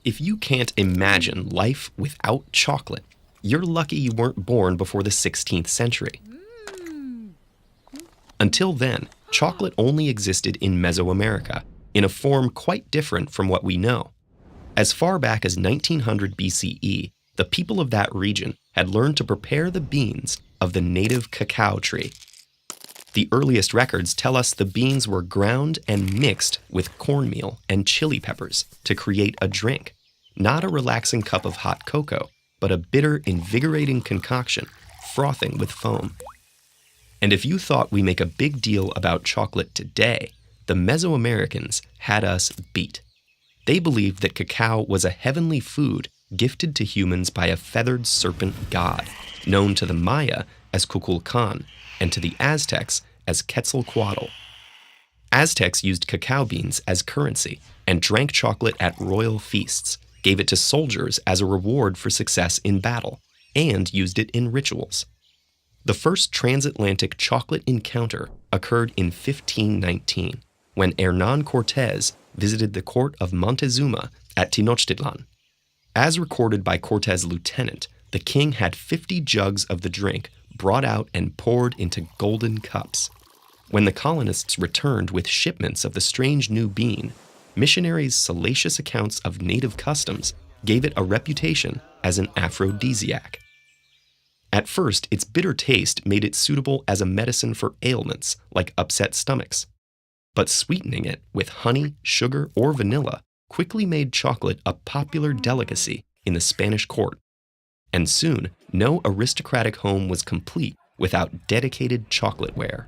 If you can't imagine life without chocolate, you're lucky you weren't born before the 16th century. Until then, chocolate only existed in Mesoamerica, in a form quite different from what we know. As far back as 1900 BCE, the people of that region had learned to prepare the beans of the native cacao tree. The earliest records tell us the beans were ground and mixed with cornmeal and chili peppers to create a drink, not a relaxing cup of hot cocoa, but a bitter, invigorating concoction, frothing with foam. And if you thought we make a big deal about chocolate today, the Mesoamericans had us beat. They believed that cacao was a heavenly food gifted to humans by a feathered serpent god, known to the Maya as Kukulkan, and to the Aztecs as Quetzalcoatl. Aztecs used cacao beans as currency and drank chocolate at royal feasts, gave it to soldiers as a reward for success in battle, and used it in rituals. The first transatlantic chocolate encounter occurred in 1519, when Hernán Cortés visited the court of Montezuma at Tenochtitlan. As recorded by Cortés' lieutenant, the king had 50 jugs of the drink brought out and poured into golden cups. When the colonists returned with shipments of the strange new bean, missionaries' salacious accounts of native customs gave it a reputation as an aphrodisiac. At first, its bitter taste made it suitable as a medicine for ailments like upset stomachs. But sweetening it with honey, sugar, or vanilla quickly made chocolate a popular delicacy in the Spanish court. And soon, no aristocratic home was complete without dedicated chocolateware.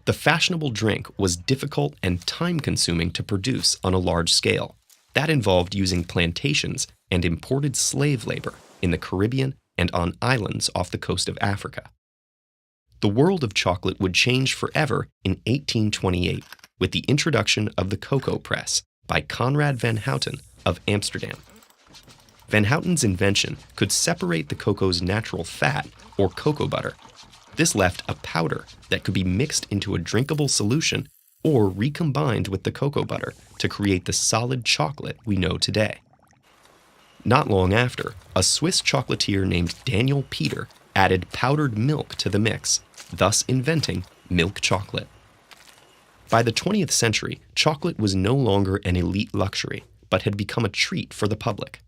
The fashionable drink was difficult and time-consuming to produce on a large scale. That involved using plantations and imported slave labor in the Caribbean and on islands off the coast of Africa. The world of chocolate would change forever in 1828 with the introduction of the cocoa press by Conrad van Houten of Amsterdam. Van Houten's invention could separate the cocoa's natural fat, or cocoa butter. This left a powder that could be mixed into a drinkable solution or recombined with the cocoa butter to create the solid chocolate we know today. Not long after, a Swiss chocolatier named Daniel Peter added powdered milk to the mix, thus inventing milk chocolate. By the 20th century, chocolate was no longer an elite luxury, but had become a treat for the public.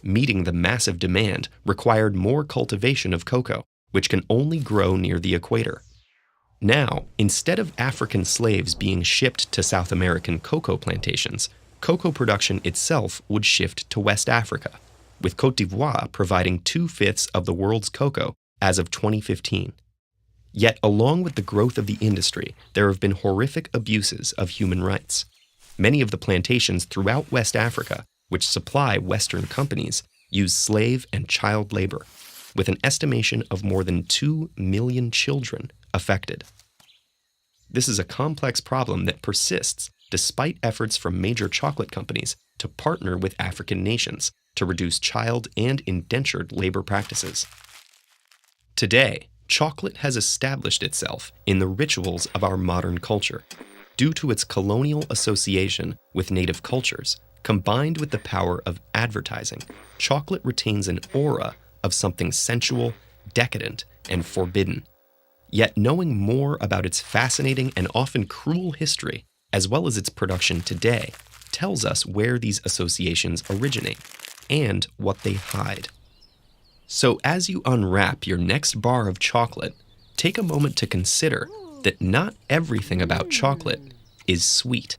Meeting the massive demand required more cultivation of cocoa, which can only grow near the equator. Now, instead of African slaves being shipped to South American cocoa plantations, cocoa production itself would shift to West Africa, with Côte d'Ivoire providing 2/5 of the world's cocoa as of 2015. Yet, along with the growth of the industry, there have been horrific abuses of human rights. Many of the plantations throughout West Africa, which supply Western companies, use slave and child labor, with an estimation of more than 2 million children affected. This is a complex problem that persists despite efforts from major chocolate companies to partner with African nations to reduce child and indentured labor practices. Today, chocolate has established itself in the rituals of our modern culture. Due to its colonial association with native cultures, combined with the power of advertising, chocolate retains an aura of something sensual, decadent, and forbidden. Yet knowing more about its fascinating and often cruel history, as well as its production today, tells us where these associations originate and what they hide. So as you unwrap your next bar of chocolate, take a moment to consider that not everything about chocolate is sweet.